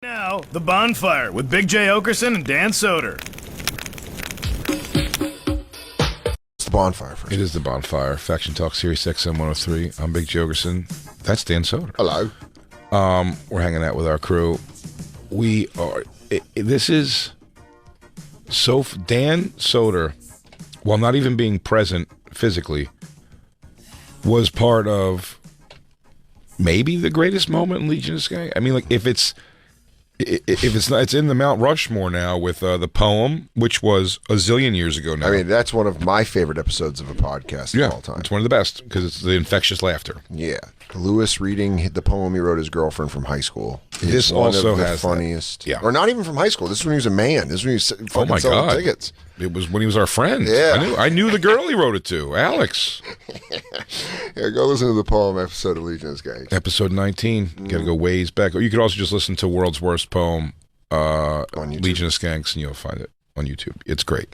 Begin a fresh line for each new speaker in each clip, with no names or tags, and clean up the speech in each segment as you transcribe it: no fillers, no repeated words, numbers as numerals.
Now, the Bonfire with Big Jay Oakerson and Dan Soder.
It's the Bonfire.
It is the Bonfire. Faction Talk Series XM 103. I'm Big Jay Oakerson. That's Dan Soder.
Hello.
We're hanging out with our crew. We are. This is so. Dan Soder, while not even being present physically, was part of maybe the greatest moment in Legion of Skanks. I mean, like if it's not, it's in the Mount Rushmore now with the poem, which was a zillion years ago now.
I mean, that's one of my favorite episodes of a podcast of all time.
It's one of the best because it's the infectious laughter.
Yeah. Lewis reading the poem he wrote his girlfriend from high school.
This also has
funniest.
Yeah.
Or not even from high school. This is when he was a man. This is when he was fucking selling tickets.
It was when he was our friend.
Yeah.
I knew the girl he wrote it to, Alex.
Yeah, go listen to the poem episode of Legion of Skanks.
Episode 19. Got to go ways back. Or you could also just listen to World's Worst Poem,
on YouTube.
Legion of Skanks, and you'll find it on YouTube. It's great.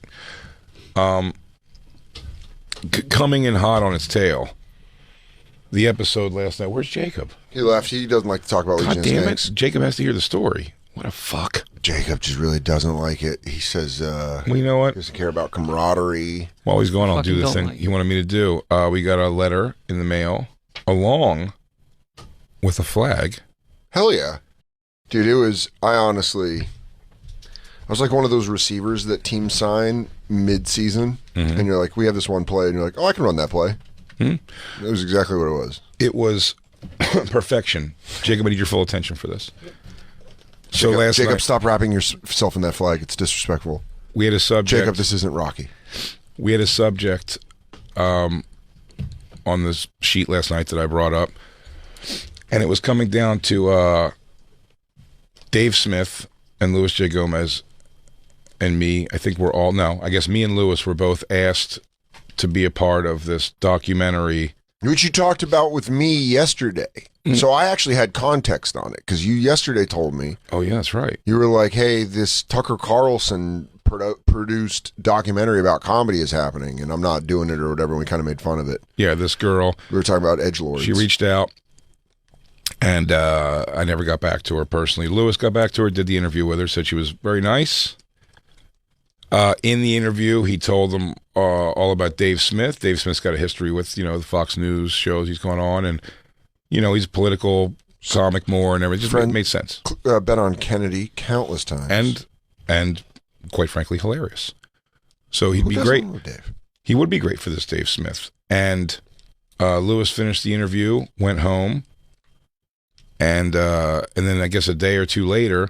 Coming in hot on its tail. The episode last night. Where's Jacob?
He left. He doesn't like to talk about Legion of
God damn
Skanks.
it. Jacob has to hear the story. What a fuck.
Jacob just really doesn't like it. He says
Well, you know what?
he doesn't care about camaraderie.
While he's gone, I'll do the
Fucking
thing
don't like
he wanted me to do. We got a letter in the mail along with a flag.
Hell yeah. Dude, I was like one of those receivers that teams sign mid-season, and you're like, we have this one play, and you're like, oh, I can run that play. It was exactly what it was.
It was perfection. Jacob, I need your full attention for this. So
Jacob,
night,
stop wrapping yourself in that flag. It's disrespectful.
we had a subject.
Jacob, this isn't Rocky.
We had a subject on this sheet last night that I brought up, and it was coming down to Dave Smith and Louis J. Gomez and me. I think I guess me and Louis were both asked to be a part of this documentary.
Which you talked about with me yesterday. So I actually had context on it, because you yesterday told me.
Oh, yeah, that's right.
You were like, hey, this Tucker Carlson produced documentary about comedy is happening, and I'm not doing it or whatever, and we kind of made fun of it.
Yeah, this girl.
We were talking about edgelords.
She reached out, and I never got back to her personally. Louis got back to her, did the interview with her, said she was very nice. In the interview, he told them all about Dave Smith. Dave Smith's got a history with, the Fox News shows he's gone on, and, he's a political comic more and everything. Just made sense.
Bet on Kennedy countless times.
And quite frankly, hilarious. So he'd
Who
be
doesn't
great.
love Dave?
He would be great for this Dave Smith. And Louis finished the interview, went home, and then I guess a day or two later,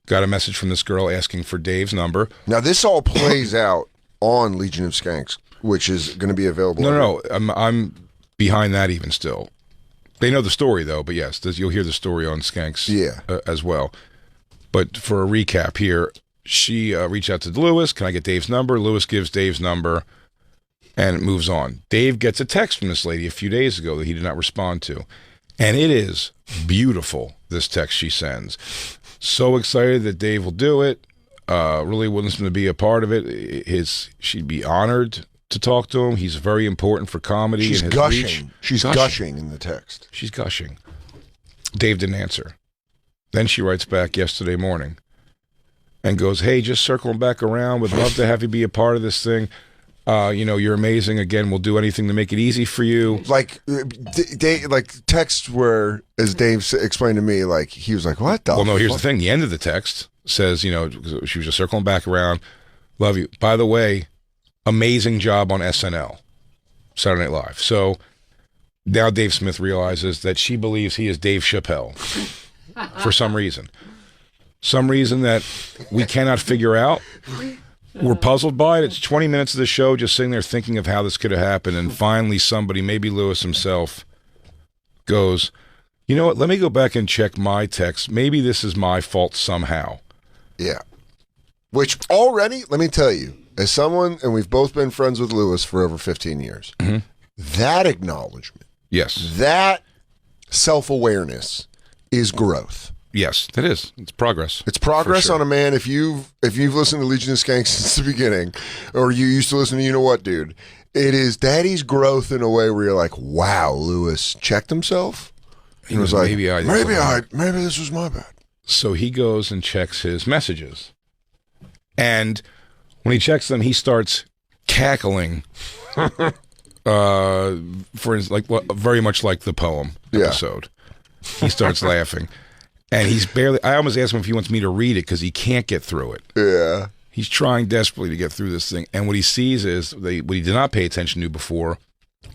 got a message from this girl asking for Dave's number.
Now, this all plays out on Legion of Skanks, which is going to be available.
No, I'm behind that even still. They know the story, though, but yes, you'll hear the story on Skanks as well. But for a recap here, she reached out to Louis. Can I get Dave's number? Louis gives Dave's number, and it moves on. Dave gets a text from this lady a few days ago that he did not respond to. And it is beautiful, this text she sends. So excited that Dave will do it. Really wants him to be a part of it. She'd be honored to talk to him. He's very important for comedy.
She's
and his
gushing.
reach.
She's gushing in the text.
She's gushing. Dave didn't answer. Then she writes back yesterday morning and goes, hey, just circling back around. Would love to have you be a part of this thing. You're amazing. Again, we'll do anything to make it easy for you.
Like, texts where, as Dave explained to me, like, he was like, what the
Well, no, here's
fuck?
the thing. The end of the text says, she was just circling back around. Love you. By the way, amazing job on SNL, Saturday Night Live. So now Dave Smith realizes that she believes he is Dave Chappelle for some reason. Some reason that we cannot figure out. We're puzzled by it. It's 20 minutes of the show just sitting there thinking of how this could have happened. And finally somebody, maybe Louis himself, goes, you know what? Let me go back and check my text. Maybe this is my fault somehow.
Yeah. Which already, let me tell you, as someone, and we've both been friends with Louis for over 15 years, that acknowledgement,
Yes.
that self-awareness is growth.
Yes, that is. It's progress.
It's progress
sure.
on a man. If you've listened to Legion of Skanks since the beginning, or you used to listen to You Know What, Dude, it is daddy's growth in a way where you're like, wow, Louis checked himself. He was like, maybe this was my bad.
So he goes and checks his messages. And when he checks them, he starts cackling. For his, like, very much like the poem episode. He starts laughing. And he's barely, I almost asked him if he wants me to read it because he can't get through it.
Yeah.
He's trying desperately to get through this thing. And what he sees is, what he did not pay attention to before,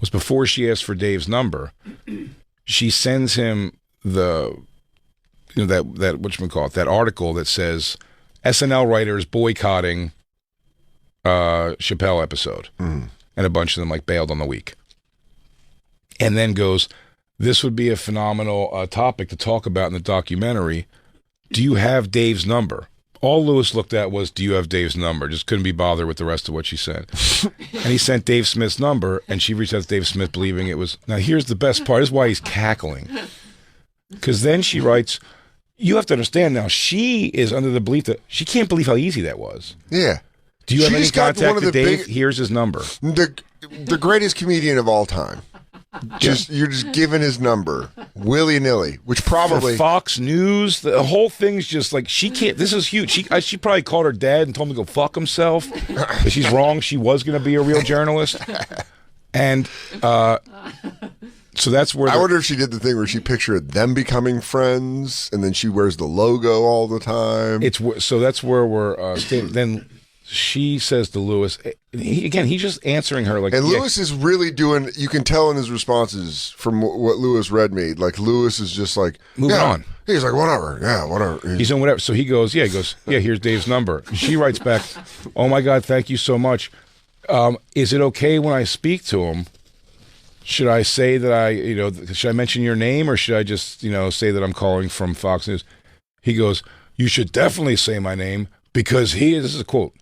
was before she asked for Dave's number, she sends him that whatchamacallit, that article that says SNL writers boycotting Chappelle episode. And a bunch of them like bailed on the week. And then goes, this would be a phenomenal topic to talk about in the documentary. Do you have Dave's number? All Lewis looked at was, do you have Dave's number? Just couldn't be bothered with the rest of what she said. And he sent Dave Smith's number, and she reached out to Dave Smith believing it was. Now, here's the best part. This is why he's cackling. Because then she writes, you have to understand now, she is under the belief that she can't believe how easy that was.
Yeah.
Do you have
She's
any
got
contact
one of
with
the
Dave?
big-
Here's his number.
The greatest comedian of all time. You're just giving his number willy-nilly, which probably
For Fox News, the whole thing's just like, she can't. This is huge. She probably called her dad and told him to go fuck himself. But she's wrong. She was going to be a real journalist, and so that's where
I wonder if she did the thing where she pictured them becoming friends, and then she wears the logo all the time.
so that's where we're staying. Then she says to Lewis, he's just answering her like,
and Lewis is really doing. You can tell in his responses from what Lewis read me. Like Lewis is just like
moving on.
He's like whatever, yeah, whatever.
He's doing whatever. So he goes, here's Dave's number. And she writes back, oh my God, thank you so much. Is it okay when I speak to him? Should I say that should I mention your name, or should I just, say that I'm calling from Fox News? He goes, you should definitely say my name because this is a quote,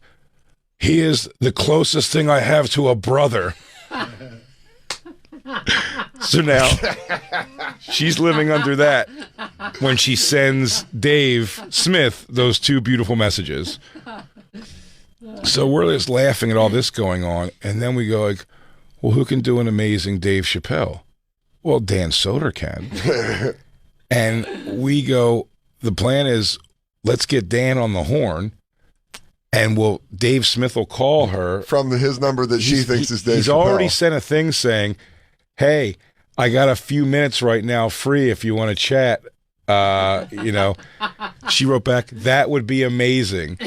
he is the closest thing I have to a brother. So now she's living under that when she sends Dave Smith those two beautiful messages. So we're just laughing at all this going on, and then we go like, well, who can do an amazing Dave Chappelle? Well, Dan Soder can. And we go, the plan is, let's get Dan on the horn, and Dave Smith will call her.
From his number that she thinks is Dave
He's
Chappelle.
already sent a thing saying, hey, I got a few minutes right now free if you want to chat. She wrote back, that would be amazing.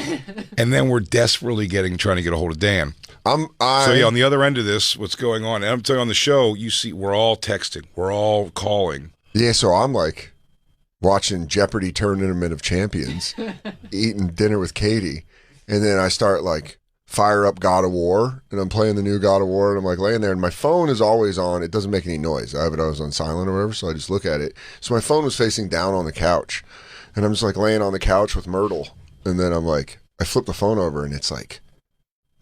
And then we're desperately trying to get a hold of Dan. On the other end of this, what's going on? And I'm telling you, on the show, you see, we're all texting, we're all calling.
Yeah, so I'm like watching Jeopardy Tournament of Champions, eating dinner with Katie, and then I start like fire up God of War, and I'm playing the new God of War, and I'm like laying there, and my phone is always on. It doesn't make any noise. I have it always on silent or whatever, so I just look at it. So my phone was facing down on the couch, and I'm just like laying on the couch with Myrtle, and then I'm like, I flip the phone over, and it's like,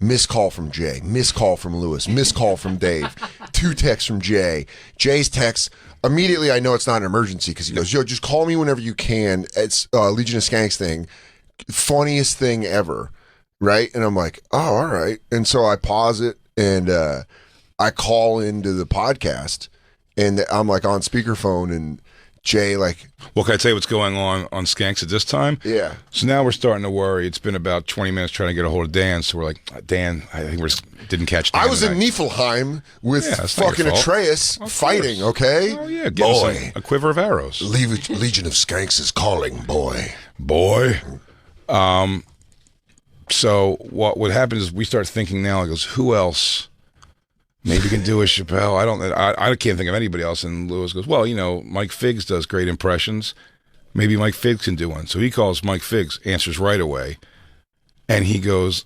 missed call from Jay, missed call from Lewis, missed call from Dave, 2 texts from Jay. Jay's text, immediately I know it's not an emergency because he goes, yo, just call me whenever you can. It's Legion of Skanks thing. Funniest thing ever. Right? And I'm like, oh, all right. And so I pause it and I call into the podcast, and I'm like on speakerphone, and Jay like,
well, can I tell you what's going on Skanks at this time?
Yeah.
So now we're starting to worry. It's been about 20 minutes trying to get a hold of Dan. So we're like, Dan, I think didn't catch Dan.
I was
tonight.
in Niflheim with fucking
fault.
Atreus fighting, okay?
Oh, yeah. Give us a quiver of arrows.
Legion of Skanks is calling, boy.
So what happens is we start thinking now, he goes, who else maybe can do a Chappelle? I can't think of anybody else. And Lewis goes, well, Mike Figgs does great impressions. Maybe Mike Figgs can do one. So he calls Mike Figgs, answers right away. And he goes,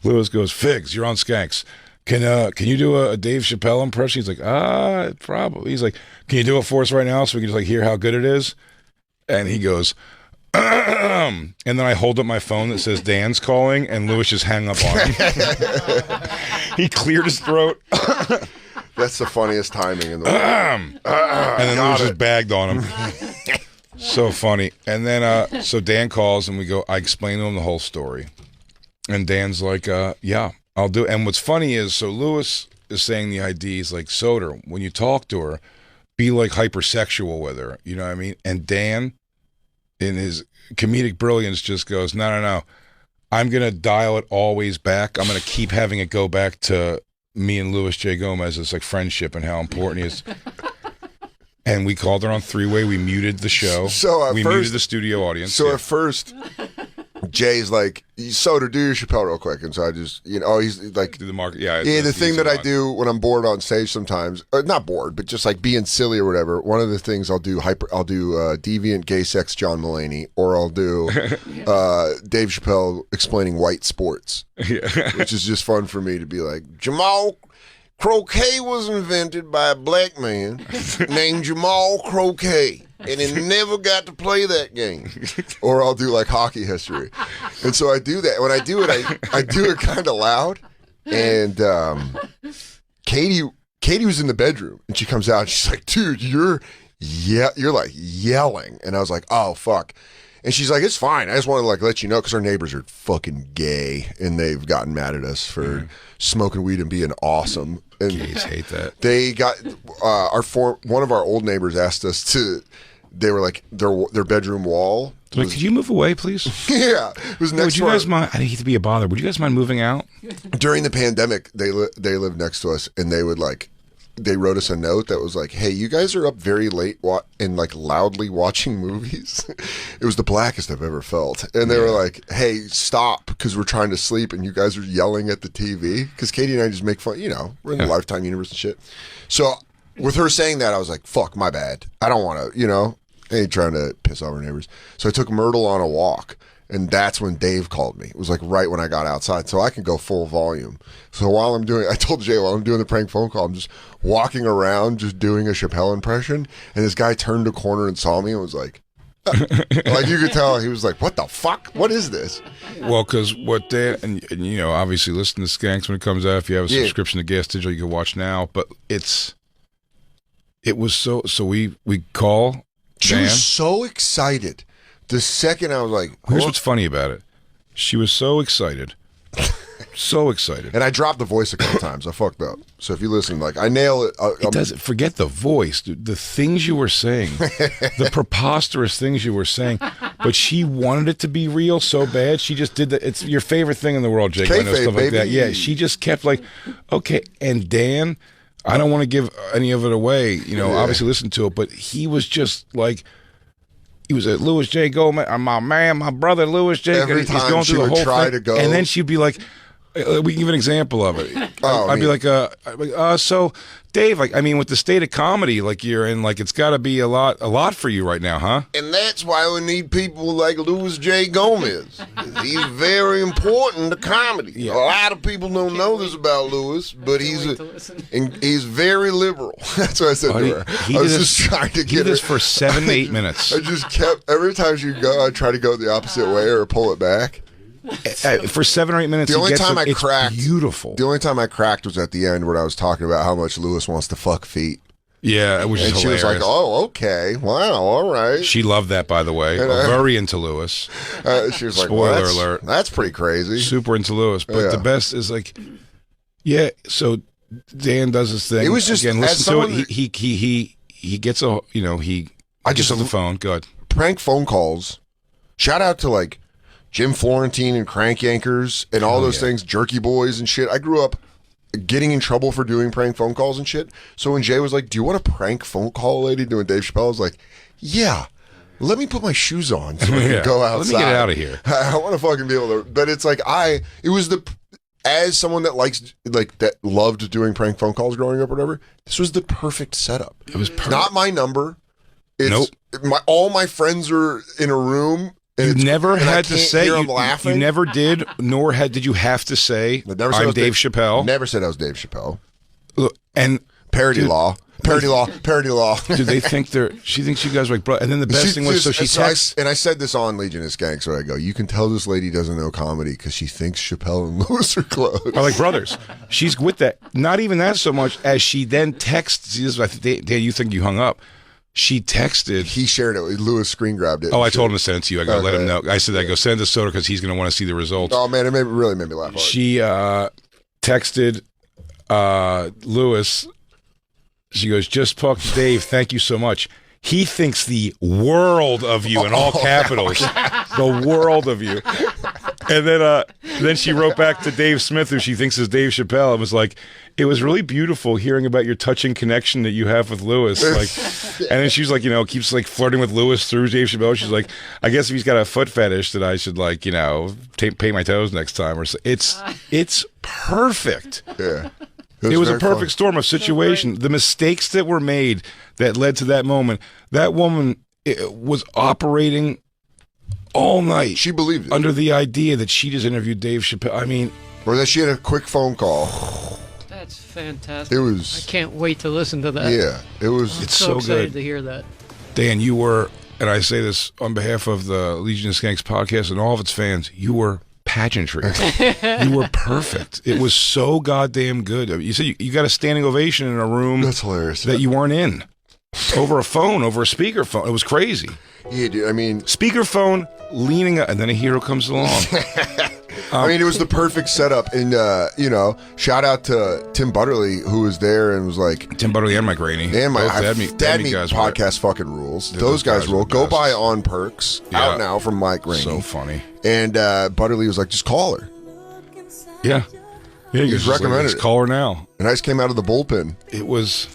Lewis goes, Figgs, you're on Skanks. Can you do a Dave Chappelle impression? He's like, probably. He's like, can you do it for us right now so we can just like hear how good it is? And he goes, and then I hold up my phone that says Dan's calling, and Lewis just hang up on him. He cleared his throat.
That's the funniest timing in the world.
And then Lewis just bagged on him. So funny. And then so Dan calls, and I explain to him the whole story. And Dan's like, yeah, I'll do it. And what's funny is, so Lewis is saying the idea is like, Soder, when you talk to her, be like hypersexual with her. You know what I mean? And Dan in his comedic brilliance, just goes, no. I'm going to dial it always back. I'm going to keep having it go back to me and Louis J. Gomez. It's like friendship and how important he is. And we called her on three-way. We muted the show.
So
we muted the studio audience.
So at first, Jay's like, Soder, do your Chappelle real quick. And so I just, he's like,
do the market. Yeah.
The thing that I do when I'm bored on stage sometimes, or not bored, but just like being silly or whatever. One of the things I'll do Deviant Gay Sex John Mulaney, or I'll do Dave Chappelle explaining white sports, which is just fun for me to be like, Jamal, croquet was invented by a black man named Jamal Croquet. And he never got to play that game. Or I'll do like hockey history. And so I do that. When I do it, I do it kind of loud. And Katie was in the bedroom, and she comes out and she's like, dude, you're like yelling. And I was like, oh, fuck. And she's like, it's fine. I just want to like let you know, because our neighbors are fucking gay, and they've gotten mad at us for smoking weed and being awesome. And
gays hate that.
They got one of our old neighbors asked us to. They were like their bedroom wall.
Like, could you move away, please?
Yeah, it was next.
Would you guys mind? I hate to be a bother. Would you guys mind moving out?
During the pandemic, they lived next to us, and they would like. They wrote us a note that was like, "Hey, you guys are up very late and like loudly watching movies." It was the blackest I've ever felt, and they were like, "Hey, stop, because we're trying to sleep, and you guys are yelling at the TV." Because Katie and I just make fun, we're in the Lifetime universe and shit. So with her saying that, I was like, "Fuck, my bad. I don't want to, I ain't trying to piss off our neighbors." So I took Myrtle on a walk. And that's when Dave called me. It was like right when I got outside, so I can go full volume. So I told Jay, while I'm doing the prank phone call, I'm just walking around, just doing a Chappelle impression. And this guy turned a corner and saw me and was like, like you could tell, he was like, what the fuck? What is this?
Well, because what Dan, and obviously listen to Skanks when it comes out. If you have a subscription to Gas Digital, you can watch now. But it was so we call
She
Dan.
was so excited. The second I was like,
here's what's funny about it. She was so excited. So excited.
And I dropped the voice a couple times. I fucked up. So if you listen, like I nail it.
It doesn't forget the voice, dude. The things you were saying, the preposterous things you were saying. But she wanted it to be real so bad. She just did that. It's your favorite thing in the world, Jake. I know stuff like that. Yeah. She just kept like, okay. And Dan, I don't want to give any of it away. Obviously listen to it, but he was just like. He was at Louis J. Gomez, my brother Louis J.
Every time he's going through the whole try thing, to go,
and then she'd be like, "We can give an example of it." I'd be like, "So, Dave, like, I mean, with the state of comedy, like you're in, like it's got to be a lot for you right now, huh?"
And that's why we need people like Louis J. Gomez. He's very important to comedy. Yeah. A lot of people don't know this about Louis, but he's very liberal. That's what I said to her. I was just trying to get
this for 7 to 8 minutes.
I just kept every time she go, I try to go the opposite way or pull it back.
For 7 or 8 minutes,
the only time I cracked,
beautiful.
The only time I cracked was at the end when I was talking about how much Louis wants to fuck feet.
Yeah, which is hilarious.
She was like, "Oh, okay, wow, all right."
She loved that, by the way. Very into Louis.
She was like,
"Spoiler alert!
That's pretty crazy."
Super into Louis, but the best is like, So Dan does his thing.
It was just
again. Listen to it. He gets a I just on the phone. Good
prank phone calls. Shout out to like Jim Florentine and Crank Yankers and all those things, Jerky Boys and shit. I grew up getting in trouble for doing prank phone calls and shit. So when Jay was like, "Do you want a prank phone call, lady?" doing Dave Chappelle, I was like, "Yeah, let me put my shoes on so I can go outside.
Let me get out of here.
I want to fucking be able to." But it's like as someone that that loved doing prank phone calls growing up or whatever, this was the perfect setup.
It was perfect.
Not my number. It's all my friends are in a room.
You never had to say
you
never did, nor did you have to say I'm Dave Chappelle.
Never said I was Dave Chappelle.
Look, and
parody law. Do
they think she thinks you guys are like bro? And then the best thing was
and I said this on Legion of Skanks where I go, you can tell this lady doesn't know comedy because she thinks Chappelle and Louis are close.
Are like brothers. She's with that. Not even that so much as she then texts. Dan, you think you hung up. She texted.
He shared it. Louis screen grabbed it.
Oh, I told him to send it to you. I go, let him know. I said, send it to Soder because he's going to want to see the results.
Oh, man, it really made me laugh hard.
She texted Louis. She goes, "Just talk to Dave. Thank you so much. he thinks the world of you in all capitals, the world of you. And then she wrote back to Dave Smith, who she thinks is Dave Chappelle, and was like, it was really beautiful hearing about your touching connection that you have with Lewis. Like, and then she's like, keeps like flirting with Lewis through Dave Chappelle. She's like, I guess if he's got a foot fetish that I should like, paint my toes next time. Or so. It's perfect.
Yeah.
It was a
very
perfect
fun.
storm of situation. The mistakes that were made that led to that moment. That woman was operating all night.
She believed it.
Under the idea that she just interviewed Dave Chappelle. I mean,
Or that she had a quick phone call.
That's fantastic.
It was.
I can't wait to listen to that.
Yeah, it was.
It's
so
so
excited
good.
to hear that.
Dan, you were, and I say this on behalf of the Legion of Skanks podcast and all of its fans, you were pageantry. You were perfect. It was so goddamn good. You said you got a standing ovation in a room
That's hilarious.
that you weren't in. Over a phone, over a speakerphone. It was crazy.
Yeah, dude. I mean,
Speakerphone, leaning up, and then a hero comes along.
it was the perfect setup. And, shout out to Tim Butterly, who was there and was like,
Tim Butterly and Mike Rainey.
and my
Both
Dad Meat
guys were-
podcast fucking rules.
Dude,
those guys
were
rule.
the
Go
best.
buy On Perks.
Yeah.
Out now from Mike Rainey.
So funny.
And Butterly was like, just call her.
Yeah. Yeah,
He's recommended
Just
it.
call her now.
And I just came out of the bullpen.
It was.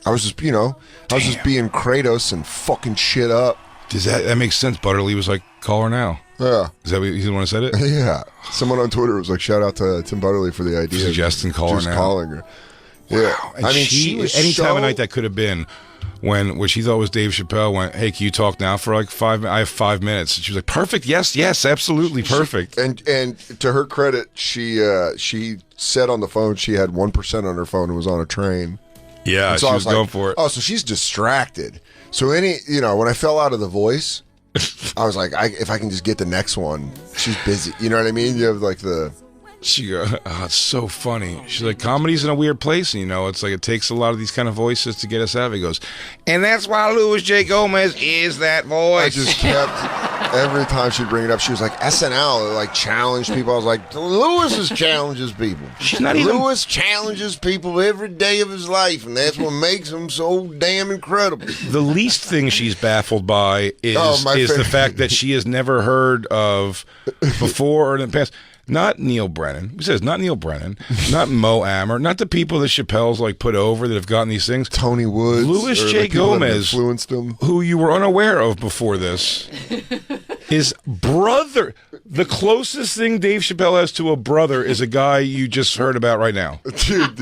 I was just, just being Kratos and fucking shit up.
Does that makes sense? Butterly was like, call her now.
Yeah.
Is that what he's the one who said it?
Yeah. Someone on Twitter was like, shout out to Tim Butterly for the idea.
Suggesting call her
just
now.
calling her. Yeah.
And
I mean,
she
was
any time
so-
of night that could have been when what she thought was Dave Chappelle went, hey, can you talk now for like 5 minutes? I have 5 minutes. And she was like, perfect. Yes, absolutely perfect.
And to her credit, she said on the phone she had 1% on her phone and was on a train.
Yeah,
And so
she
I
was
like,
going for it.
Oh, so she's distracted. So when I fell out of the voice, I was like, if I can just get the next one, she's busy. You know what I mean? You have like the.
She goes, oh, it's so funny. She's like, comedy's in a weird place, and it's like it takes a lot of these kind of voices to get us out. He goes, and that's why Louis J. Gomez is that voice.
I just kept every time she'd bring it up, she was like SNL, like challenged people. I was like, Lewis challenges people.
She's not even-
Lewis challenges people every day of his life, and that's what makes him so damn incredible.
The least thing she's baffled by is
my
the
favorite.
fact that she has never heard of before or in the past. Not Neil Brennan. He says not Neil Brennan, not Mo Amer, not the people that Chappelle's like put over that have gotten these things.
Tony Woods,
Louis
or
J.
the people that
Gomez,
influenced him.
who you were unaware of before this, is brother. The closest thing Dave Chappelle has to a brother is a guy you just heard about right now.
Dude,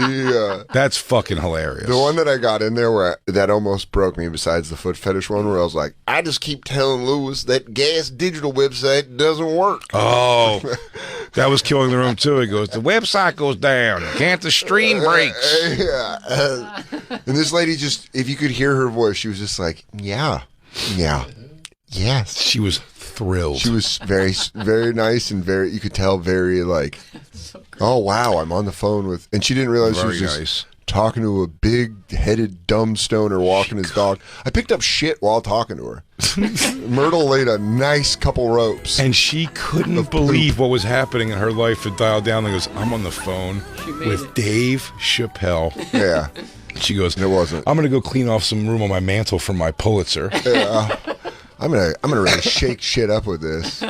That's fucking hilarious.
the one that I got in there that almost broke me, besides the foot fetish one, where I was like, I just keep telling Lewis that Gas Digital website doesn't work.
Oh, that was killing the room too. He goes, the website goes down. Can't the stream breaks?
Yeah. And this lady just, if you could hear her voice, she was just like, yeah, yes.
She was thrilled.
She was very, very nice and very, you could tell very like, oh wow, I'm on the phone with, and she didn't realize she was
Very
just
nice.
talking to a big-headed dumb stoner walking his dog. I picked up shit while talking to her. Myrtle laid a nice couple ropes.
And she couldn't believe what was happening in her life to dial down and goes, I'm on the phone
She made
with
it.
Dave Chappelle.
Yeah,
She goes,
it wasn't.
I'm going to go clean off some room on my mantle for my Pulitzer.
I'm gonna really shake shit up with this.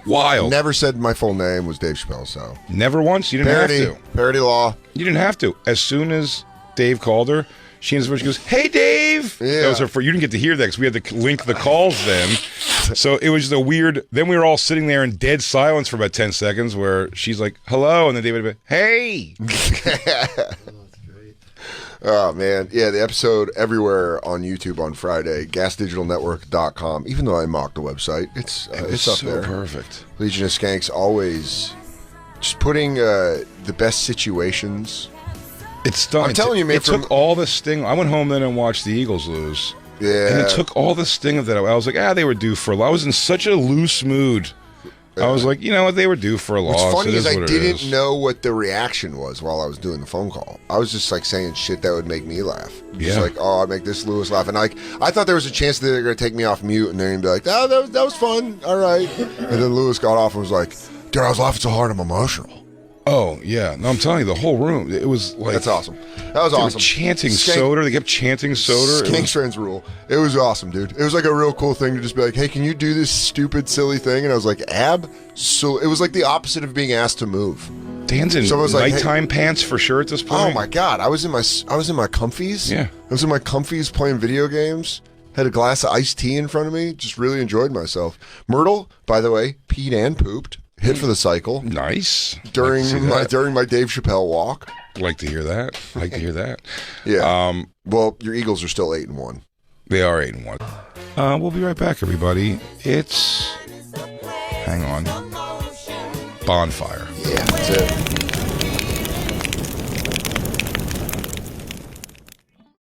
Wild.
Never said my full name was Dave Chappelle, so
Never once. You didn't
parody,
have to.
parody law.
You didn't have to. As soon as Dave called her, she answered. She goes, "Hey, Dave."
Yeah.
That was her. You didn't get to hear that because we had to link the calls then. So it was just a weird. Then we were all sitting there in dead silence for about 10 seconds, where she's like, "Hello," and then David would be, "Hey."
Oh man, yeah, the episode everywhere on YouTube on Friday. GasDigitalNetwork.com. Even though I mocked the website, it's up
so
there.
perfect.
Legion of Skanks always just putting the best situations.
It's done.
I'm telling you, man,
It took all the sting. I went home then and watched the Eagles lose.
Yeah,
And it took all the sting of that. I was like, they were due for a loss. I was in such a loose mood. I was like, you know what? They were due for a loss.
What's funny
It
is I
what it
didn't
is.
know what the reaction was while I was doing the phone call. I was just like saying shit that would make me laugh. Just
Yeah.
like, oh, I'd make this Lewis laugh. And I thought there was a chance that they were going to take me off mute and they're going to be like, oh, that was fun. All right. And then Lewis got off and was like, dude, I was laughing so hard I'm emotional.
Oh yeah, no, I'm telling you, the whole room. It was like
That's awesome. That was
they were
awesome.
chanting
Skank-
Soder. They kept chanting Soder. It
Skank
was-
Strands rule. It was awesome, dude. It was like a real cool thing to just be like, hey, can you do this stupid, silly thing? And I was like, so it was like the opposite of being asked to move.
Dan's in
Someone's like,
nighttime pants for sure at this point.
Oh my god, I was in my comfies.
Yeah.
I was in my comfies playing video games. Had a glass of iced tea in front of me. Just really enjoyed myself. Myrtle, by the way, peed and pooped. Hit for the cycle
Nice.
during
Like
my Dave Chappelle walk.
to hear that. Like to hear that.
Yeah. Well, your Eagles are still 8-1.
They are 8-1. We'll be right back, everybody. It's hang on. Bonfire.
Yeah, that's it.